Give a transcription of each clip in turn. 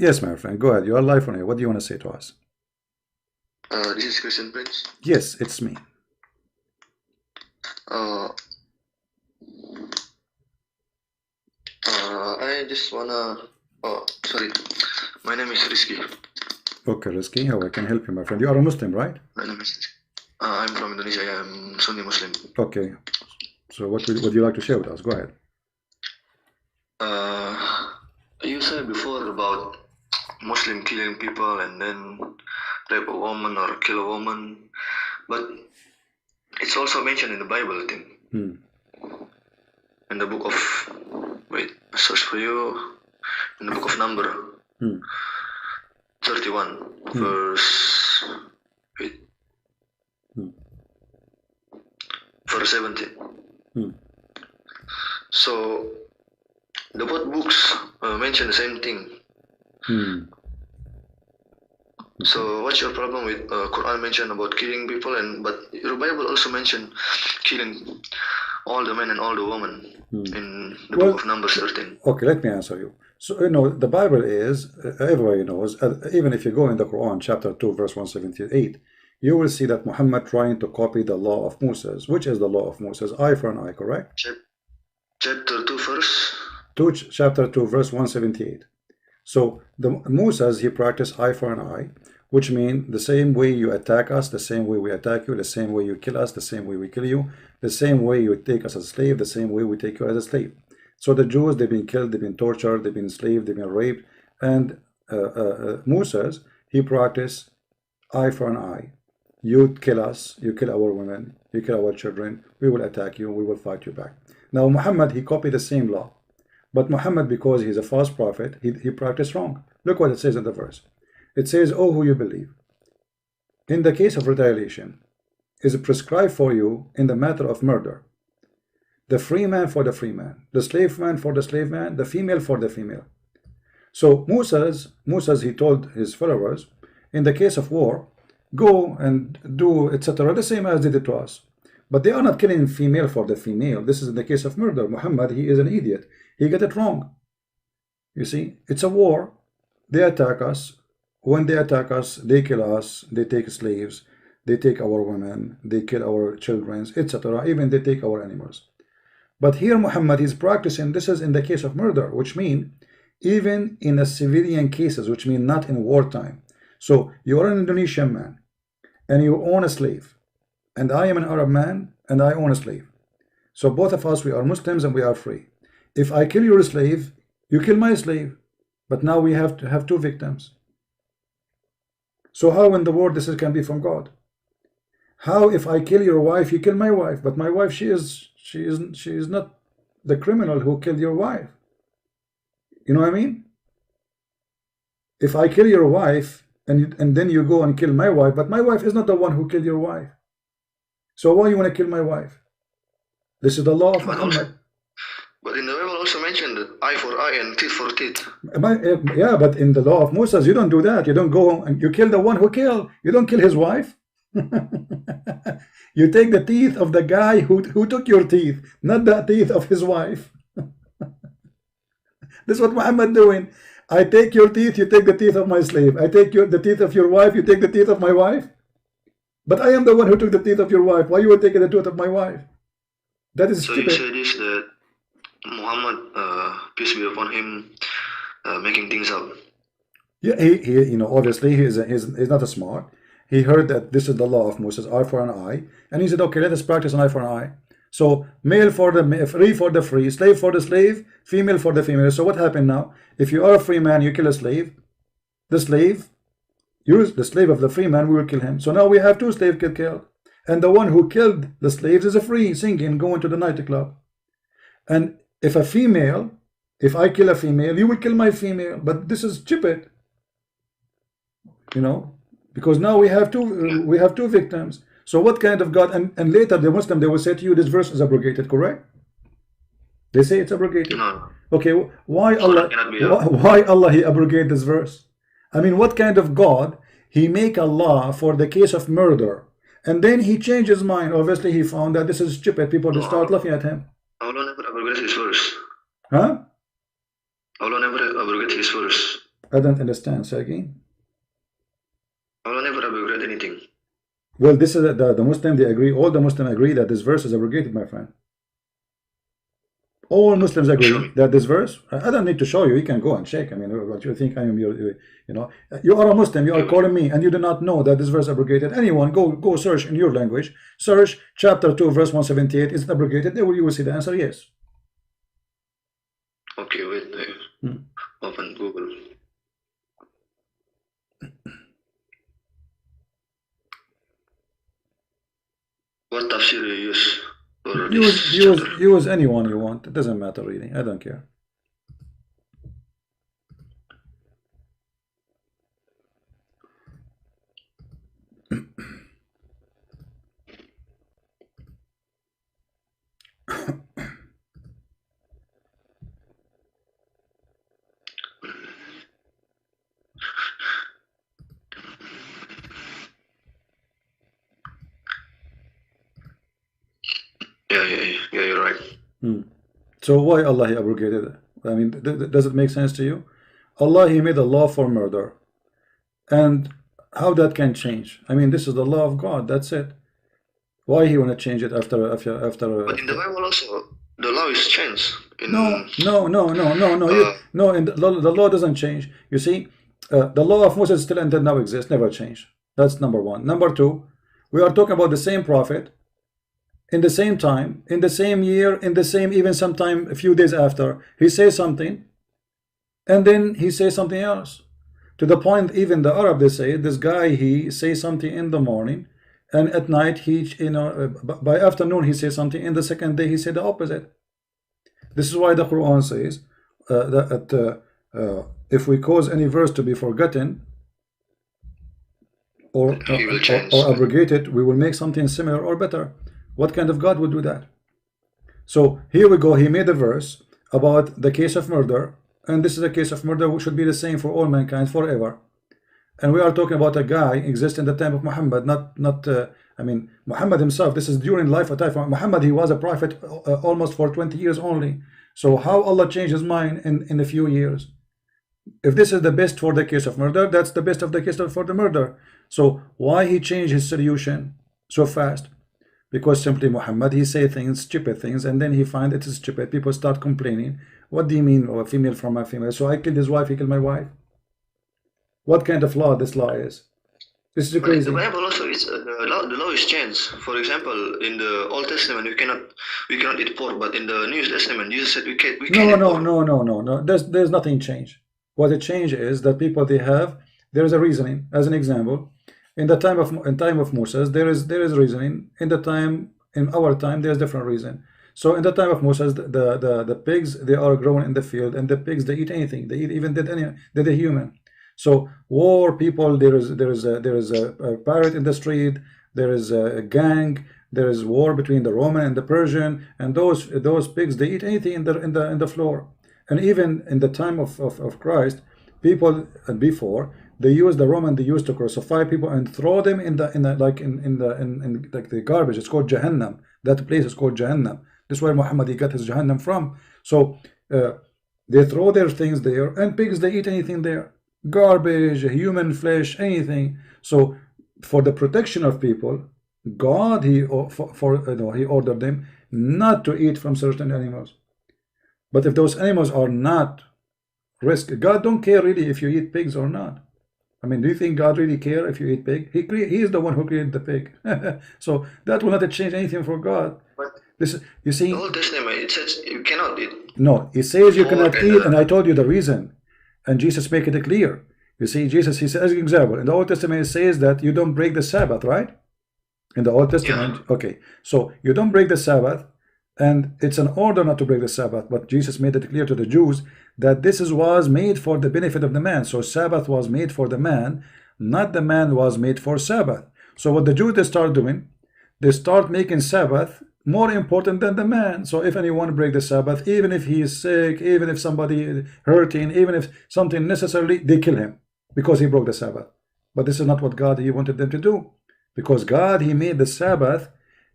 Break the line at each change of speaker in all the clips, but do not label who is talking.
Yes, my friend. Go ahead. You are live on here. What do you want to say to us?
This is Christian Prince.
Yes, it's me.
I just wanna. Oh, sorry. My name is Rizki.
Okay, Rizki, how I can help you, my friend? You are a Muslim, right?
My name is Rizki. I'm from Indonesia. I am Sunni Muslim.
Okay. So what would you like to share with us? Go ahead.
You said before about Muslim killing people and then rape a woman or kill a woman, but it's also mentioned in the Bible, I think. In the book of, wait, I search for you. In the book of Number, 31, verse, wait, verse 17. So the both books mention the same thing. So what's your problem with Quran mention about killing people, but your Bible also mention killing all the men and all the women in the book of Numbers 13.
Okay, let me answer you. So, the Bible is, everybody knows, even if you go in the Quran, chapter 2, verse 178, you will see that Muhammad trying to copy the law of Moses. Which is the law of Moses? Eye for an eye, correct?
Chapter 2, verse?
Chapter 2, verse 178. So, Moses, he practiced eye for an eye, which means the same way you attack us, the same way we attack you, the same way you kill us, the same way we kill you, the same way you take us as a slave, the same way we take you as a slave. So the Jews, they've been killed, they've been tortured, they've been enslaved, they've been raped, and Moses, he practiced eye for an eye. You kill us, you kill our women, you kill our children, we will attack you, we will fight you back. Now Muhammad, he copied the same law, but Muhammad, because he's a false prophet, he practiced wrong. Look what it says in the verse. It says, "Oh, who you believe, in the case of retaliation, is prescribed for you in the matter of murder. The free man for the free man, the slave man for the slave man, the female for the female." So Moses, he told his followers, in the case of war, go and do etc. the same as they did to us. But they are not killing female for the female. This is in the case of murder. Muhammad, he is an idiot. He got it wrong. You see, it's a war. They attack us. When they attack us, they kill us. They take slaves. They take our women. They kill our children, etc. Even they take our animals. But here Muhammad is practicing, this is in the case of murder, which means even in a civilian cases, which mean not in wartime. So you are an Indonesian man and you own a slave, and I am an Arab man and I own a slave. So both of us, we are Muslims and we are free. If I kill your slave, you kill my slave, but now we have to have two victims. So how in the world this can be from God? How if I kill your wife, you kill my wife, but my wife, she is not the criminal who killed your wife. You know what I mean? If I kill your wife and then you go and kill my wife, but my wife is not the one who killed your wife. So why you want to kill my wife? This is the law of Muhammad.
But in the Bible also mentioned that eye for eye and teeth for teeth.
Yeah, but in the law of Moses, you don't do that. You don't go and you kill the one who killed. You don't kill his wife. You take the teeth of the guy who took your teeth, not the teeth of his wife. This is what Muhammad doing. I take your teeth, you take the teeth of my slave. I take the teeth of your wife, you take the teeth of my wife. But I am the one who took the teeth of your wife. Why you would take the tooth of my wife? That is stupid.
So you say this, that Muhammad, peace be upon him, making things up.
Yeah, he obviously he's not a smart. He heard that this is the law of Moses, eye for an eye, and he said, okay, let us practice an eye for an eye. So male for the free for the free, slave for the slave, female for the female. So what happened now? If you are a free man, you kill a slave. The slave, the slave of the free man, we will kill him. So now we have two slaves killed, and the one who killed the slaves is a free, singing, going to the nightclub. And if I kill a female, you will kill my female. But this is stupid, because now we have two victims. So what kind of God? And later the Muslim, they will say to you, this verse is abrogated, correct? They say it's abrogated.
No.
Okay, why Allah he abrogate this verse? I mean, what kind of God? He make a law for the case of murder, and then he changed his mind. Obviously he found that this is stupid. People just start laughing at him.
Allah never abrogated his verse.
Huh?
Allah never abrogated his verse.
I don't understand. Say again.
Allah never abrogated anything.
Well, this is the Muslim, they agree, all the Muslims agree that this verse is abrogated, my friend. All Muslims agree that this verse, I don't need to show you, you can go and check. I mean, what you think I am, you know, you are a Muslim, you are calling me, and you do not know that this verse abrogated. Anyone, go search in your language, search chapter 2, verse 178, is it abrogated? You will see the answer, yes.
Okay, wait, open Google. What tafsir you use for this chapter?
Use anyone you want. It doesn't matter really. I don't care.
Yeah, you're right.
So why Allah he abrogated it? I mean, does it make sense to you? Allah he made a law for murder, and how that can change? I mean, this is the law of God. That's it. Why he want to change it after?
But in the Bible also, the law is changed.
No. In the law doesn't change. You see, the law of Moses still and did now exist, never changed. That's number one. Number two, we are talking about the same prophet, in the same time, in the same year, in the same, even sometime a few days after, he says something, and then he says something else. To the point, even the Arab, they say, this guy, he says something in the morning, and at night, he, by afternoon, he says something, in the second day, he said the opposite. This is why the Quran says that if we cause any verse to be forgotten, or abrogated, we will make something similar or better. What kind of God would do that? So here we go. He made a verse about the case of murder, and this is a case of murder which should be the same for all mankind forever. And we are talking about a guy exists in the time of Muhammad, I mean, Muhammad himself. This is during life of Muhammad. He was a prophet almost for 20 years only. So how Allah changed his mind in a few years? If this is the best for the case of murder, that's the best of the case for the murder. So why he changed his solution so fast? Because simply Muhammad, he say things, stupid things, and then he find it is stupid. People start complaining. What do you mean, a female from a female? So I killed his wife, he killed my wife. What kind of law this law is? This is crazy.
The Bible also is the law is changed. For example, in the Old Testament, we cannot eat pork, but in the New Testament, Jesus said we can.
No. There's nothing changed. What it changed is that people there is a reasoning. As an example, in time of Moses, there is reasoning. In our time, there's different reason. So in the time of Moses, the pigs, they are grown in the field, and the pigs, they eat anything. They eat even dead a human. So war, people, there is a pirate in the street, there is a gang, there is war between the Roman and the Persian, and those pigs, they eat anything in the floor. And even in the time of Christ, people before, they used to crucify people and throw them in the garbage. It's called Jahannam. That place is called Jahannam. This is where Muhammad he got his Jahannam from. So they throw their things there, and pigs, they eat anything there. Garbage, human flesh, anything. So for the protection of people, God he ordered them not to eat from certain animals. But if those animals are not risk, God don't care really if you eat pigs or not. I mean, do you think God really care if you eat pig? He is the one who created the pig. So that will not change anything for God.
But
this, you see,
the Old Testament, it says you cannot eat.
No, it says you cannot eat, and I told you the reason. And Jesus make it clear. You see, Jesus, he says, as an example, in the Old Testament, it says that you don't break the Sabbath, right? In the Old Testament, yeah. Okay. So you don't break the Sabbath, and it's an order not to break the Sabbath. But Jesus made it clear to the Jews that this was made for the benefit of the man. So Sabbath was made for the man, not the man was made for Sabbath. So what the Jews, they start doing, they start making Sabbath more important than the man. So if anyone break the Sabbath, even if he is sick, even if somebody is hurting, even if something necessarily, they kill him because he broke the Sabbath. But this is not what God he wanted them to do, because God he made the Sabbath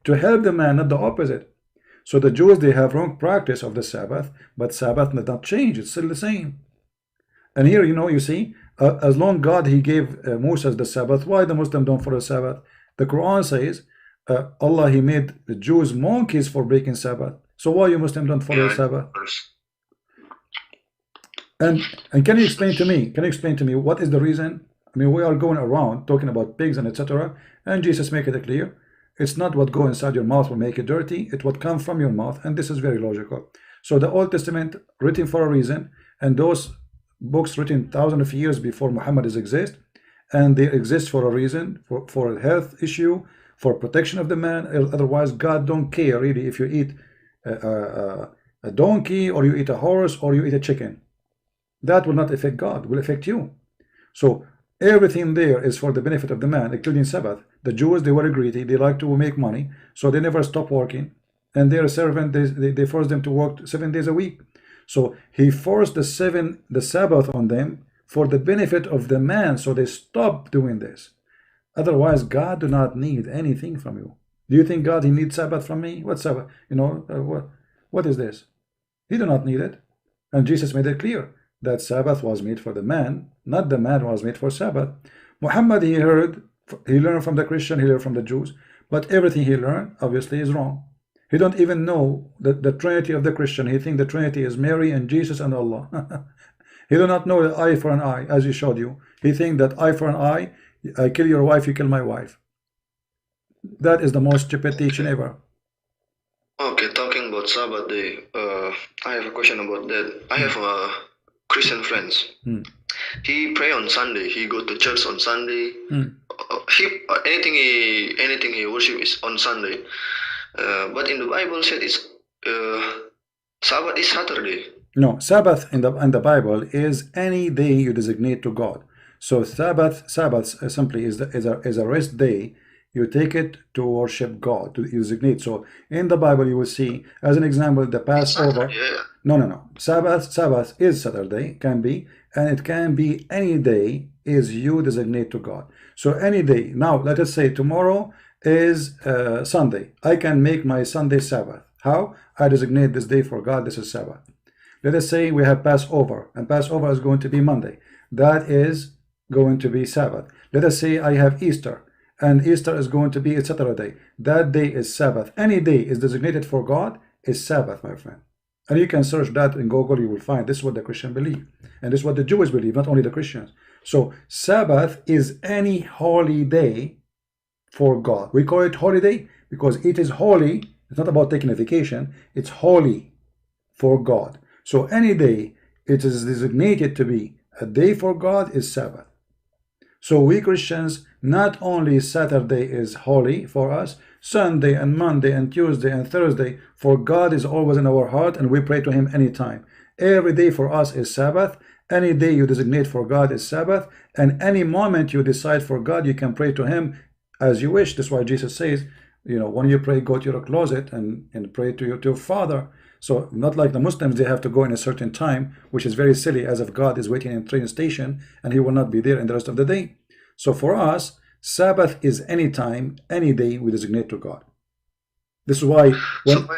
to help the man, not the opposite. So the Jews, they have wrong practice of the Sabbath, but Sabbath did not change. It's still the same. And here, you see, as long God he gave Moses the Sabbath, why the Muslim don't follow Sabbath? The Quran says Allah he made the Jews monkeys for breaking Sabbath. So why you Muslim don't follow the Sabbath? And can you explain to me? Can you explain to me what is the reason? I mean, we are going around talking about pigs and etc. And Jesus make it clear. It's not what go inside your mouth will make it dirty. It's what comes from your mouth, and this is very logical. So the Old Testament written for a reason, and those books written thousands of years before Muhammad exist, and they exist for a reason, for a health issue, for protection of the man. Otherwise, God don't care really if you eat a donkey or you eat a horse or you eat a chicken. That will not affect God, will affect you. So everything there is for the benefit of the man, including Sabbath. The Jews, they were greedy, they like to make money, so they never stop working. And their servant, they forced them to work 7 days a week. So he forced the Sabbath on them for the benefit of the man, so they stopped doing this. Otherwise, God do not need anything from you. Do you think God he needs Sabbath from me? What Sabbath? What is this? He do not need it. And Jesus made it clear that Sabbath was made for the man, not the man was made for Sabbath. Muhammad he learned from the Christian, he learned from the Jews, but everything he learned obviously is wrong. He don't even know the Trinity of the Christian. He think the Trinity is Mary and Jesus and Allah. He do not know the eye for an eye, as he showed you. He think that eye for an eye, I kill your wife, you kill my wife. That is the most stupid teaching ever.
Okay, talking about Sabbath day, I have a question about that. I have Christian friends. He pray on Sunday. He go to church on Sunday. Anything he worship is on Sunday. But in the Bible said it's Sabbath is Saturday.
No, Sabbath in the Bible is any day you designate to God. So Sabbath simply is a rest day. You take it to worship God, to designate. So in the Bible you will see, as an example, the Passover. No. Sabbath is Saturday, can be, and it can be any day is you designate to God. So any day. Now let us say tomorrow is Sunday. I can make my Sunday Sabbath. How? I designate this day for God. This is Sabbath. Let us say we have Passover, and Passover is going to be Monday. That is going to be Sabbath. Let us say I have Easter, and Easter is going to be a Saturday. That day is Sabbath. Any day is designated for God is Sabbath, my friend. And you can search that in Google, you will find this is what the Christians believe. And this is what the Jews believe, not only the Christians. So Sabbath is any holy day for God. We call it holiday because it is holy. It's not about taking a vacation. It's holy for God. So any day it is designated to be a day for God is Sabbath. So we Christians, not only Saturday is holy for us, Sunday and Monday and Tuesday and Thursday, for God is always in our heart and we pray to him anytime. Every day for us is Sabbath. Any day you designate for God is Sabbath. And any moment you decide for God, you can pray to him as you wish. That's why Jesus says, when you pray, go to your closet and pray to your Father. So not like the Muslims, they have to go in a certain time, which is very silly, as if God is waiting in a train station and he will not be there in the rest of the day. So for us, Sabbath is any time, any day we designate to God. This is why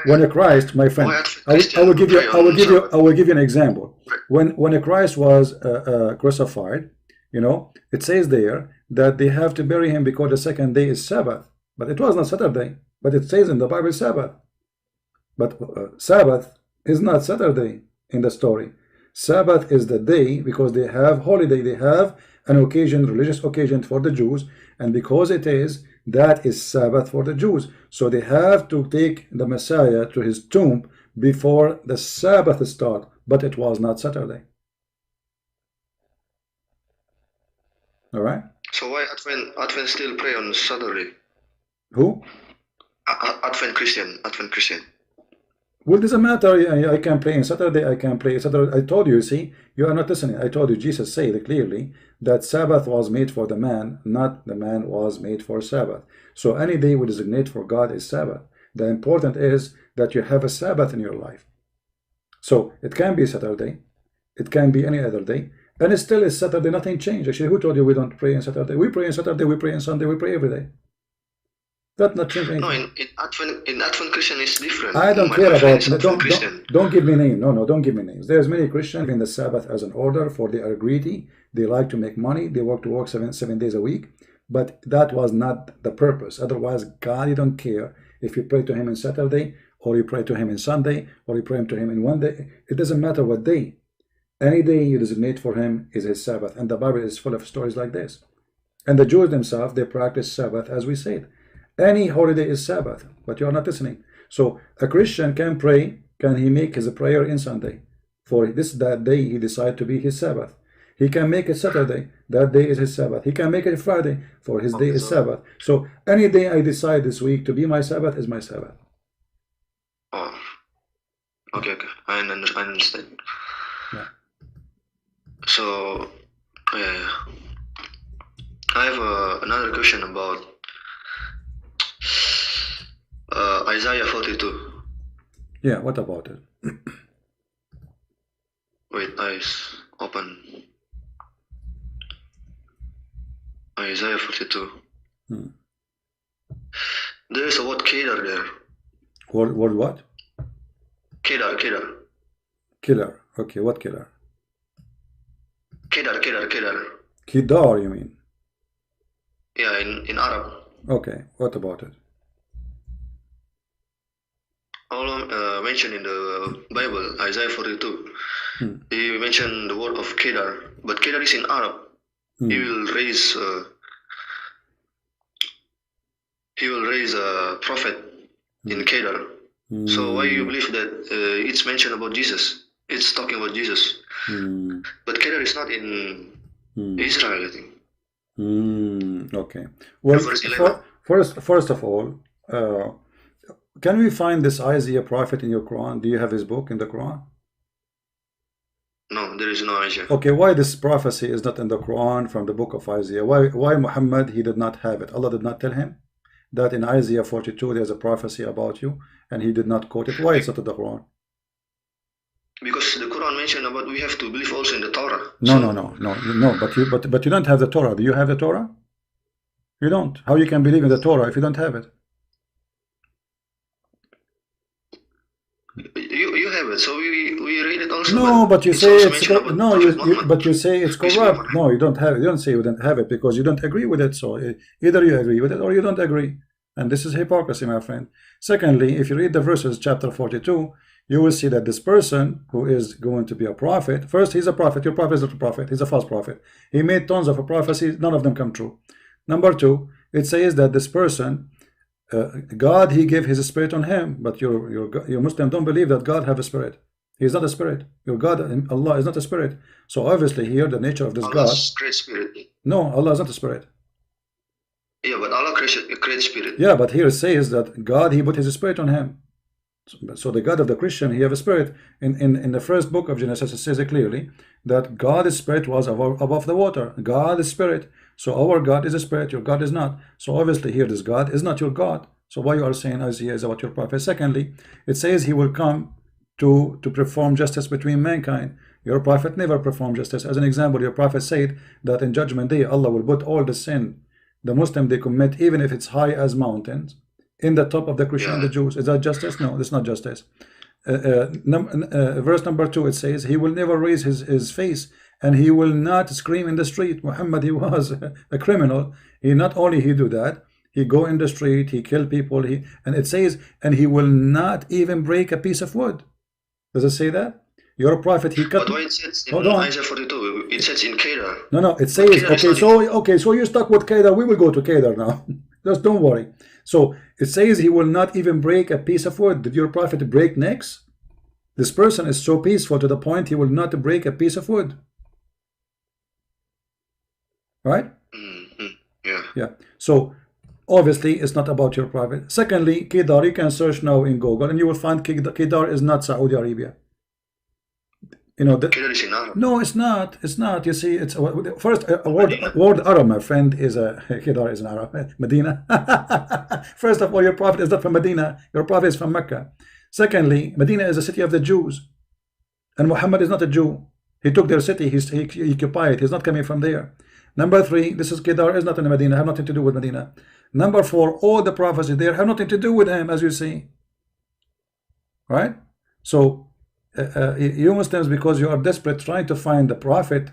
when a Christ, my friend, I will give you an example. When a Christ was crucified, it says there that they have to bury him because the second day is Sabbath. But it was not Saturday, but it says in the Bible Sabbath. But Sabbath is not Saturday in the story. Sabbath is the day because they have holiday, they have an occasion, religious occasion for the Jews, and because it is, that is Sabbath for the Jews. So they have to take the Messiah to his tomb before the Sabbath start, but it was not Saturday. All right?
So why Advent still pray on Saturday?
Who?
Advent Christian.
Well, it doesn't matter. I can play on Saturday. I can play Saturday. I told you, see, you are not listening. I told you, Jesus said clearly that Sabbath was made for the man, not the man was made for Sabbath. So any day we designate for God is Sabbath. The important is that you have a Sabbath in your life. So it can be Saturday. It can be any other day. And it still is Saturday. Nothing changed. Actually, who told you we don't pray on Saturday? We pray on Saturday. We pray on Sunday. We pray every day. That not change
No,
anything.
in Advent Christian is different.
I don't
My
care
friend
about.
is Advent Christian.
Don't give me names. No, don't give me names. There's many Christians in the Sabbath as an order, for they are greedy. They like to make money. They work to work seven days a week. But that was not the purpose. Otherwise, God, you don't care if you pray to Him on Saturday, or you pray to Him on Sunday, or you pray to Him in one day. It doesn't matter what day. Any day you designate for Him is His Sabbath, and the Bible is full of stories like this. And the Jews themselves, they practice Sabbath, as we said. Any holiday is Sabbath, but you are not listening. So a Christian can pray, can he make his prayer in Sunday? For that day he decide to be his Sabbath. He can make it Saturday, that day is his Sabbath. He can make it Friday, for his day is Sabbath. So any day I decide this week to be my Sabbath is my Sabbath.
Oh, okay. I understand.
Yeah.
So, I have another question about Isaiah 42.
Yeah, what about it?
Wait, eyes open. Isaiah 42. There is a word Kedar there.
Word what?
Kedar.
Killer. Okay, what killer?
Kedar.
Kedar, you mean?
Yeah, in Arab.
Okay, what about it?
All mentioned in the Bible, Isaiah 42. He mentioned the word of Kedar, but Kedar is in Arab. He will raise a prophet in Kedar. So why you believe that it's mentioned about Jesus? It's talking about Jesus. But Kedar is not in Israel, I think.
Okay. Well,
Verse 11.
first of all, can we find this Isaiah prophet in your Quran? Do you have his book in the Quran?
No, there is no Isaiah.
Okay, why this prophecy is not in the Quran from the book of Isaiah? Why Muhammad, he did not have it? Allah did not tell him that in Isaiah 42 there's a prophecy about you, and he did not quote it. Why it's not in the Quran?
Because the Quran mentioned about we have to believe also in the Torah.
No. But you don't have the Torah. Do you have the Torah? You don't. How you can believe in the Torah if you don't have it?
You have it, so we read it also.
No, but you say it's but you say it's corrupt. No, you don't have it. You don't say you don't have it because you don't agree with it. So either you agree with it or you don't agree, and this is hypocrisy, my friend. Secondly, if you read the verses, chapter 42, you will see that this person who is going to be a prophet, first he's a prophet. Your prophet is not a prophet. He's a false prophet. He made tons of prophecies. None of them come true. Number two, it says that this person, God, he gave his spirit on him, but your Muslim don't believe that God have a spirit. He is not a spirit. Your God, Allah, is not a spirit. So obviously here the nature of this
Allah's
God.
Great spirit.
No, Allah is not a spirit.
Yeah, but Allah creates a great spirit.
Yeah, but here it says that God, he put his spirit on him. So the God of the Christian, he have a spirit. In the first book of Genesis, it says it clearly that God's spirit was above the water. God is spirit. So our God is a spirit, your God is not. So obviously here this God is not your God. So why you are saying Isaiah is about your prophet? Secondly, it says he will come to perform justice between mankind. Your prophet never performed justice. As an example, your prophet said that in judgment day Allah will put all the sin the Muslim they commit, even if it's high as mountains, in the top of the Christian and the Jews. Is that justice? No, it's not justice. Verse number 2, it says he will never raise his face, and he will not scream in the street. Muhammad, he was a criminal. He not only he do that, he go in the street, he kill people, and it says, and he will not even break a piece of wood. Does it say that? Your prophet, he cut.
But why it says in Isaiah 42? It says in Kedar.
No, it says, okay, so you're stuck with Kedar. We will go to Kedar now. Just don't worry. So it says he will not even break a piece of wood. Did your prophet break necks? This person is so peaceful to the point he will not break a piece of wood. Right? Yeah. So obviously it's not about your prophet. Secondly, Kedar, you can search now in Google and you will find Kedar is not Saudi Arabia. You know,
Kedar is in Arab.
No, it's not. It's not. You see, it's first a word Arab, my friend, is a Kedar is an Arab. Medina. First of all, your prophet is not from Medina. Your prophet is from Mecca. Secondly, Medina is a city of the Jews, and Muhammad is not a Jew. He took their city. He occupied. He's not coming from there. Number 3, this is Kedar is not in Medina. Have nothing to do with Medina. Number 4, all the prophecy there have nothing to do with him, as you see. Right? So you Muslims, because you are desperate trying to find the prophet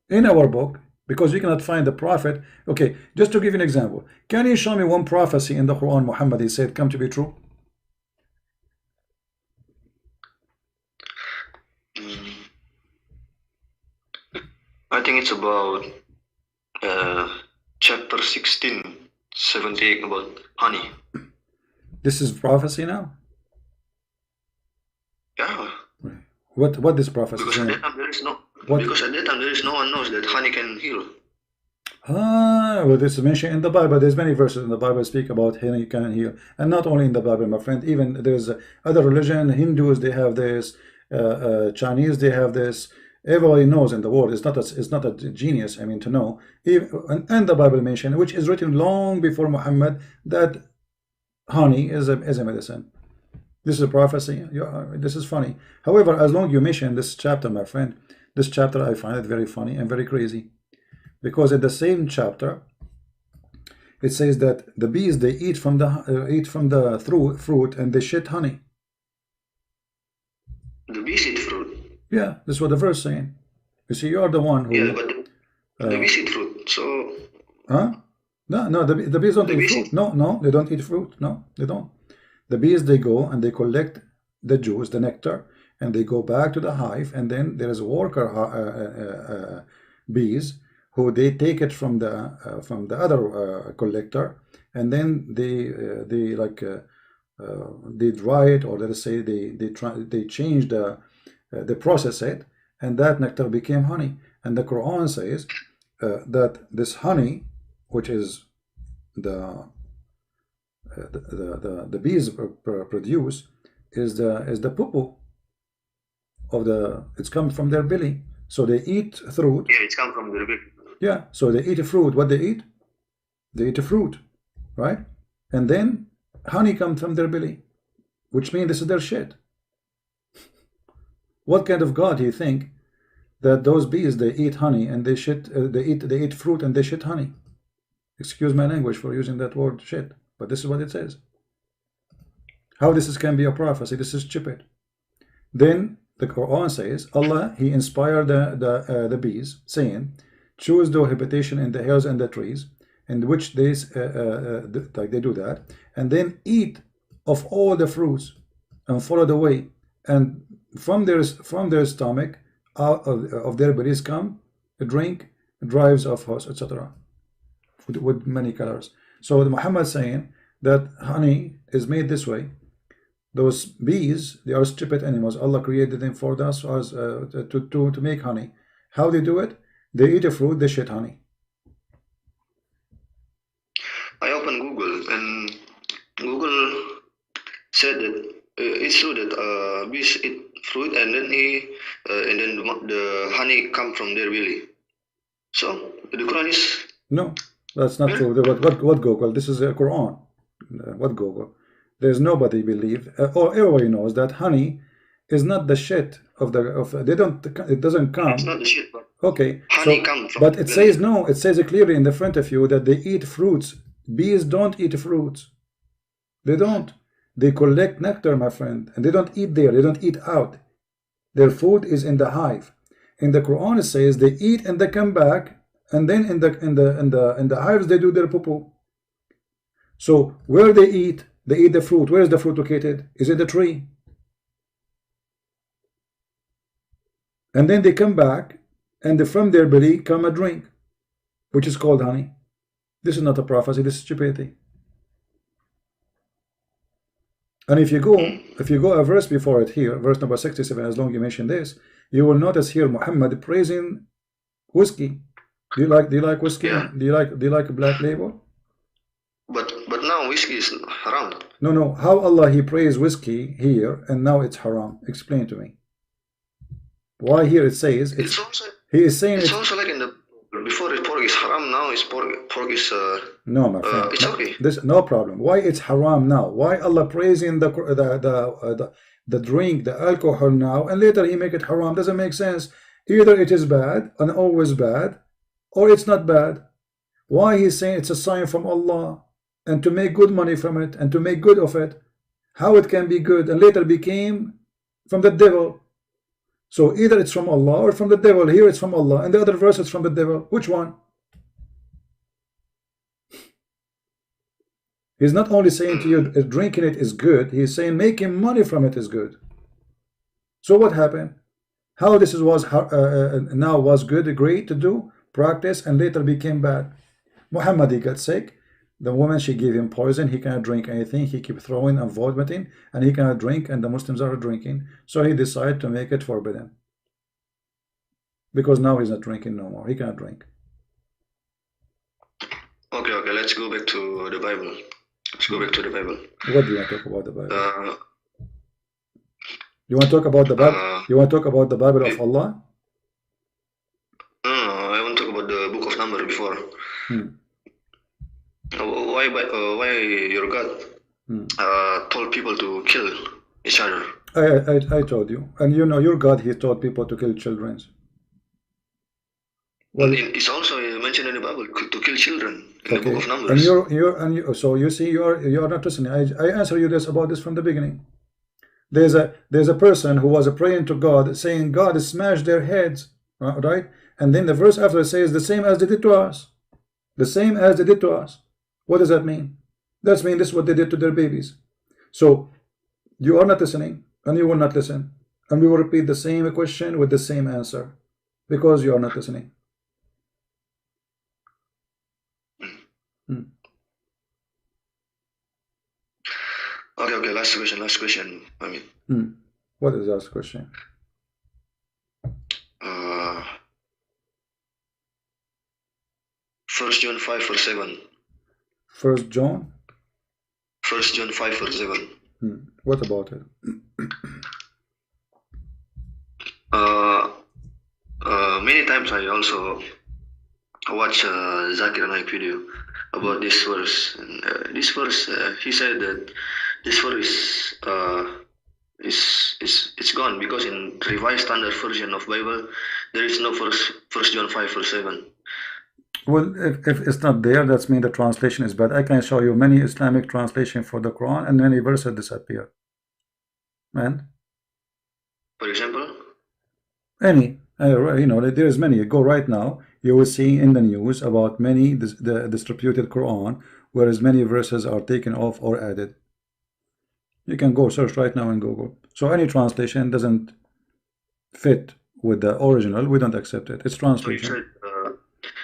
in our book, because you cannot find the prophet. Okay, just to give you an example, can you show me one prophecy in the Quran Muhammad he said come to be true?
I think it's about chapter 16, 78, about honey.
This is prophecy now?
Yeah.
What this prophecy?
Because at that time there is no. Because at that time there is no one knows that honey can heal.
Well, this is mentioned in the Bible. There's many verses in the Bible speak about honey can heal, and not only in the Bible, my friend. Even there's other religion. Hindus, they have this. Chinese, they have this. Everybody knows in the world. It's not a genius. I mean, to know. Even, and the Bible mentioned, which is written long before Muhammad, that honey is a medicine. This is a prophecy. This is funny. However, as long as you mention this chapter, my friend, this chapter I find it very funny and very crazy, because in the same chapter it says that the bees, they eat from the fruit and they shit honey.
The bees eat fruit.
Yeah, this is what the verse saying. You see, you are the one who.
Yeah, but the bees eat fruit. So.
Huh? No. The bees don't eat fruit. No, they don't eat fruit. No, they don't. The bees, they go and they collect the juice, the nectar, and they go back to the hive, and then there is worker bees who they take it from the other collector, and then they dry it, or let us say they change they process it, and that nectar became honey. And the Quran says that this honey, which is the bees produce, is the poo of it's come from their belly. So they eat fruit.
Yeah, it's come from their belly.
Yeah, so they eat a fruit. What they eat? They eat a fruit, right? And then honey comes from their belly, which means this is their shit. What kind of God do you think that those bees, they eat honey and they shit? They eat fruit and they shit honey. Excuse my language for using that word shit, but this is what it says. How this can be a prophecy? This is stupid. Then the Quran says Allah, He inspired the bees, saying, choose the habitation in the hills and the trees, in which they do that, and then eat of all the fruits and follow the way, and from their stomach, out of their bellies come a drink, drives of horse, etc. with many colors. So Muhammad saying that honey is made this way. Those bees, they are stupid animals. Allah created them for us to make honey. How they do it? They eat a fruit, they shit honey.
I opened Google, and Google said that it's true that bees eat fruit, and then the honey come from their belly. So the Quran is.
No, that's not true. What Google? This is a Quran. What Google? There's nobody believe, or everybody knows that honey is not the shit of they don't. It doesn't come.
It's not the shit, but
okay.
Honey comes from.
But it says no. It says clearly in the front of you that they eat fruits. Bees don't eat fruits. They don't. They collect nectar, my friend, and they don't eat there. They don't eat out. Their food is in the hive. In the Quran it says they eat and they come back, and then in the hives they do their poo-poo. So where they eat the fruit. Where is the fruit located? Is it the tree? And then they come back, and from their belly come a drink, which is called honey. This is not a prophecy. This is stupidity. And if you go a verse before it here, verse number 67, as long as you mention this, you will notice here Muhammad praising whiskey. Do you like whiskey?
Yeah.
Do you like Black Label?
But now whiskey is haram.
No. How Allah He praised whiskey here, and now it's haram? Explain to me. Why here it says
It's also.
He is saying
It's also like in the before pork is haram, now is pork is.
No, my friend.
It's okay.
This no problem. Why it's haram now? Why Allah praising the drink, the alcohol now, and later He make it haram? Doesn't make sense. Either it is bad and always bad, or it's not bad. Why he's saying it's a sign from Allah, and to make good money from it, and to make good of it, how it can be good, and later became from the devil. So either it's from Allah or from the devil. Here it's from Allah, and the other verse it's from the devil. Which one? He's not only saying to you drinking it is good, he's saying making money from it is good. So what happened? How this was now was good, great to do, practice, and later became bad. Muhammad, he got sick. The woman, she gave him poison. He cannot drink anything. He keep throwing and vomiting, and he cannot drink, and the Muslims are drinking. So he decided to make it forbidden. Because now he's not drinking no more. He cannot drink.
Okay, let's go back to the Bible. Let's go back to the Bible.
What do you want to talk about the Bible? You want to talk about the Bible? You want to talk about the Bible of Allah?
No, I want to talk about the book of Numbers before. Why your God told people to kill each other?
I told you. And you know, your God, he told people to kill children.
Well, it's also mentioned in the Bible to kill children in the book of Numbers.
And so you see, you are not listening. I answer you about this from the beginning. There's a person who was praying to God, saying, God, smash their heads, right? And then the verse after says, the same as they did to us. The same as they did to us. What does that mean? That means this is what they did to their babies. So you are not listening, and you will not listen. And we will repeat the same question with the same answer, because you are not listening.
Okay, last question.
What is the last question?
1 John 5 verse 7.
1 John?
1 John 5 verse 7.
What about it?
Many times I also watch Zakir Naik video about this verse. And this verse, he said that this verse it's gone, because in Revised Standard Version of Bible there is no First John 5 verse 7.
Well, if it's not there, that means the translation is bad. I can show you many Islamic translation for the Quran, and many verses disappear. Man,
for example,
any you know, there is many. Go right now, you will see in the news about many the distributed Quran, whereas many verses are taken off or added. You can go search right now in Google. So any translation doesn't fit with the original, we don't accept it. It's translation.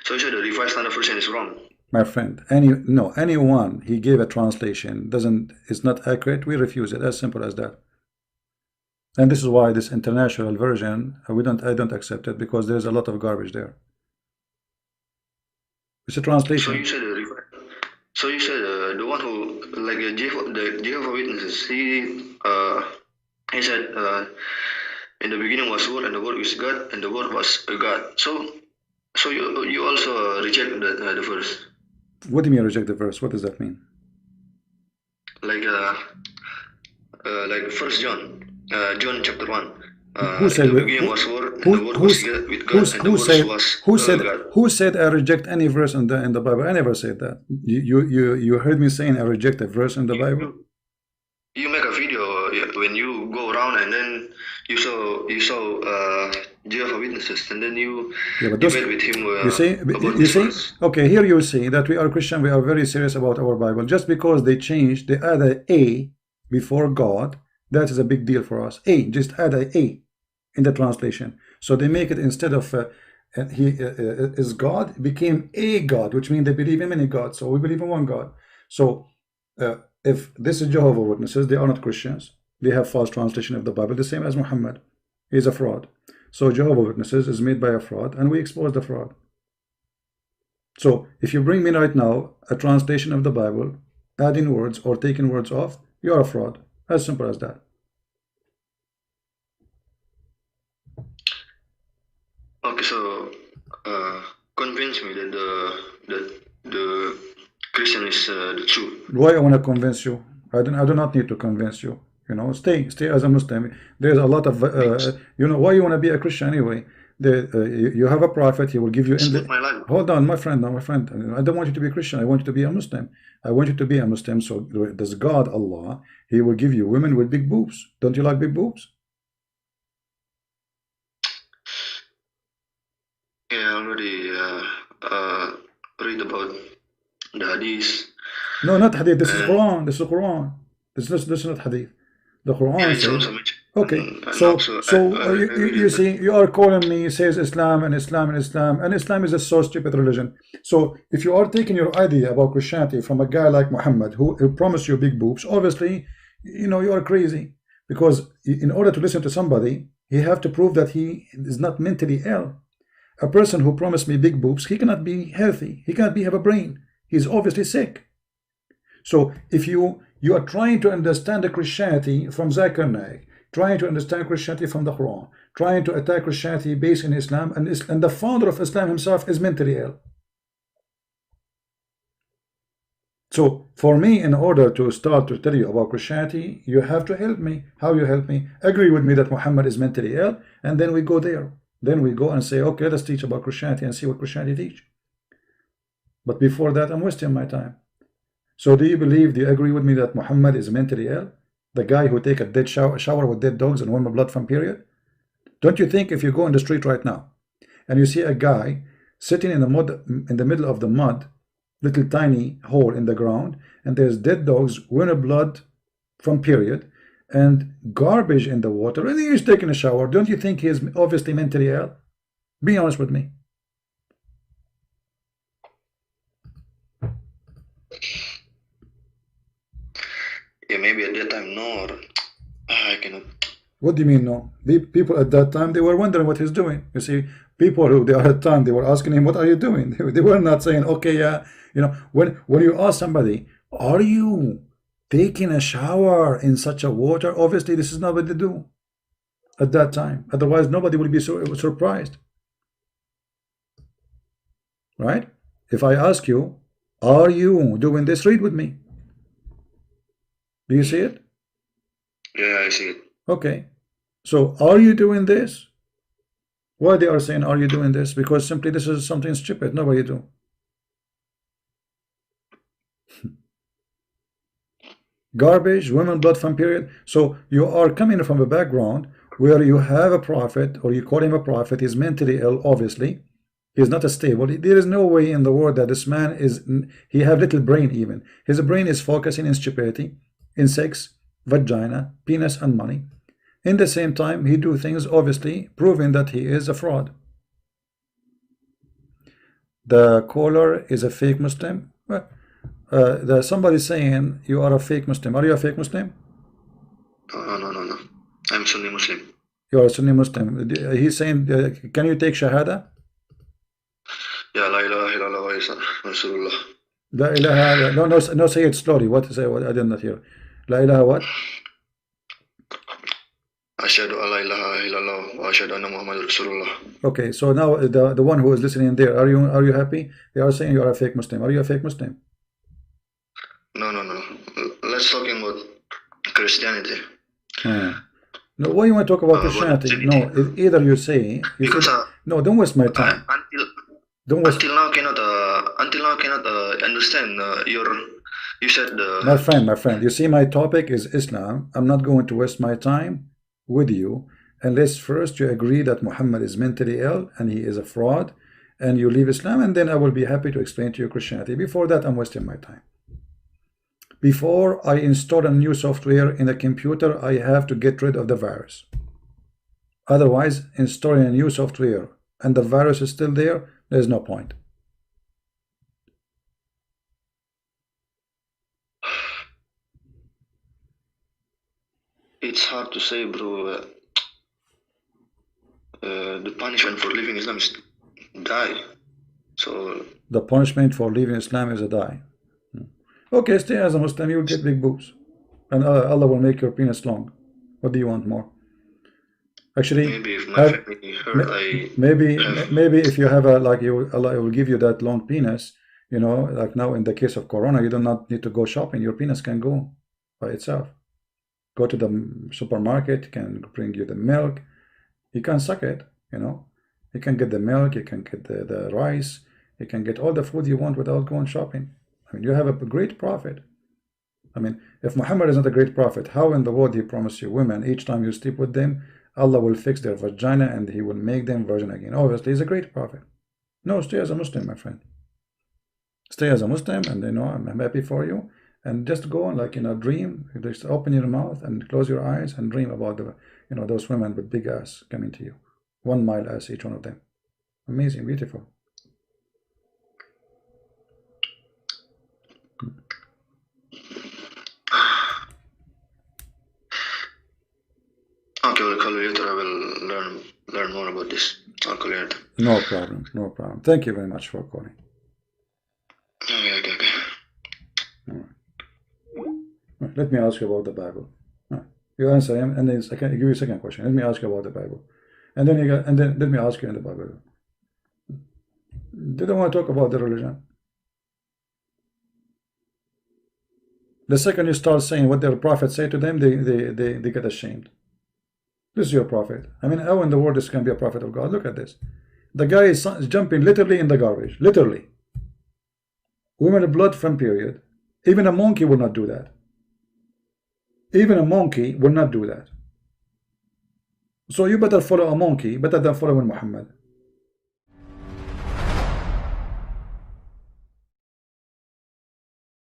So you said the Revised Standard Version is wrong,
my friend. Anyone he gave a translation is not accurate, we refuse it. As simple as that. And this is why this international version, I don't accept it, because there's a lot of garbage there. It's a translation.
So you said the one who, like the Jehovah Witnesses, he said in the beginning was Word, and the Word is God, and the Word was a God. So you also reject the verse.
What do you mean reject the verse? What does that mean?
Like 1 John. John chapter 1.
Who said
the beginning was Word, and the Word was with God, and the Word was God.
Who said I reject any verse in the Bible? I never said that. You heard me saying I reject a verse in the Bible?
You make a video when you go around, and then you saw Jehovah Witnesses, and then you debate with him.
You see? Okay, here you see that we are Christian. We are very serious about our Bible. Just because they add a before God, that is a big deal for us. Just add a in the translation. So they make it, instead of he is God, became a God, which means they believe in many gods. So we believe in one God. So if this is Jehovah Witnesses, they are not Christians. They have false translation of the Bible, the same as Muhammad. He is a fraud. So Jehovah Witnesses is made by a fraud, and we expose the fraud. So if you bring me right now a translation of the Bible, adding words or taking words off, you are a fraud. As simple as that.
Okay, so convince me that the Christian is the truth.
Why I want to convince you? I do not need to convince you. You know, stay as a Muslim. There's a lot of you know, why you want to be a Christian anyway? you have a prophet. He will give you.
my life.
Hold on, my friend. No, my friend. I don't want you to be a Christian. I want you to be a Muslim. I want you to be a Muslim. So does God, Allah, He will give you women with big boobs. Don't you like big boobs?
Yeah, I already read about the hadith.
No, not hadith. This is Quran. This is Quran. This is not hadith. The Quran says. Okay, so you see, you are calling me, says Islam and Islam and Islam, and Islam is a so stupid religion. So if you are taking your idea about Christianity from a guy like Muhammad who promised you big boobs, obviously, you know, you are crazy. Because in order to listen to somebody, he have to prove that he is not mentally ill. A person who promised me big boobs, he cannot be healthy. He cannot have a brain. He's obviously sick. So if you are trying to understand the Christianity from Zakir Naik, trying to understand Christianity from the Quran, trying to attack Christianity based in Islam, and the founder of Islam himself is mentally ill. So for me, in order to start to tell you about Christianity, you have to help me. How you help me? Agree with me that Muhammad is mentally ill, and then we go there. Then we go and say, okay, let's teach about Christianity and see what Christianity teach. But before that, I'm wasting my time. So do you agree with me that Muhammad is mentally ill? The guy who take a dead shower with dead dogs and warm blood from period? Don't you think if you go in the street right now and you see a guy sitting in the mud, in the middle of the mud, little tiny hole in the ground, and there's dead dogs, warm blood from period, and garbage in the water, and he's taking a shower, don't you think he is obviously mentally ill? Be honest with me.
Yeah, maybe at that time, no, or I cannot.
What do you mean, no? The people at that time, they were wondering what he's doing. You see, people who they are at the time, they were asking him, what are you doing? They were not saying, okay, yeah, you know, when you ask somebody, are you taking a shower in such a water? Obviously, this is not what they do at that time. Otherwise, nobody will be so surprised. Right? If I ask you, are you doing this? Read with me. Do you see it?
Yeah, I see it.
Okay. So, are you doing this? Why they are saying, are you doing this? Because simply this is something stupid. Nobody do. Garbage, women, blood from period. So, you are coming from a background where you have a prophet, or you call him a prophet. He's mentally ill, obviously. He's not stable. There is no way in the world that this man is, he have little brain even. His brain is focusing in stupidity, in sex, vagina, penis, and money. In the same time, he do things obviously proving that he is a fraud. The caller is a fake Muslim. There's somebody saying you are a fake Muslim. Are you a fake Muslim?
No. I'm Sunni Muslim.
You are a Sunni Muslim. He's saying, can you take Shahada?
Yeah, la ilaha illallah wa Rasulullah.
La ilaha, no, say it slowly. What say? What I did not hear. La ilaha what?
Ashhadu an la ilaha illallah wa ashhadu anna Muhammadur Rasulullah.
Okay, so now the one who is listening there, are you happy? They are saying you are a fake Muslim. Are you a fake Muslim?
No. Let's talking about Christianity.
No, why you want to talk about Christianity? No, either you say no. Don't waste my time.
Until now, cannot understand you said.
My friend. You see, my topic is Islam. I'm not going to waste my time with you unless first you agree that Muhammad is mentally ill and he is a fraud, and you leave Islam, and then I will be happy to explain to you Christianity. Before that, I'm wasting my time. Before I install a new software in the computer, I have to get rid of the virus. Otherwise, installing a new software and the virus is still there, there's no point.
It's hard to say, bro. The punishment for leaving Islam is die. So
the punishment for leaving Islam is a die. Okay, stay as a Muslim, you will get big boobs, and Allah will make your penis long. What do you want more? Actually,
maybe if my family heard,
maybe if you have Allah will give you that long penis. You know, like now in the case of Corona, you do not need to go shopping. Your penis can go by itself. Go to the supermarket, can bring you the milk. You can suck it. You know, You can get the milk, you can get the rice, you can get all the food you want without going shopping. I mean, you have a great prophet. I mean, if Muhammad is not a great prophet, how in the world he promised you women, each time you sleep with them, Allah will fix their vagina and he will make them virgin again? Obviously, he's a great prophet. No, stay as a Muslim, my friend. Stay as a Muslim, and you know, I'm happy for you. And just go on, like, dream. Just open your mouth and close your eyes and dream about the, those women with big ass coming to you. 1 mile ass, each one of them. Amazing, beautiful.
Okay, we'll call you later. I will learn more about this. I'll call you later.
No problem, no problem. Thank you very much for calling.
Okay.
Right. Let me ask you about the Bible. You answer him, and then I can give you a second question. Let me ask you about the Bible, and then let me ask you in the Bible. They don't want to talk about the religion. The second you start saying what their prophet say to them, they get ashamed. This is your prophet. I mean, how in the world this can be a prophet of God? Look at this. The guy is jumping literally in the garbage. Literally. Women blood from period. Even a monkey will not do that. Even a monkey will not do that. So you better follow a monkey better than following Muhammad.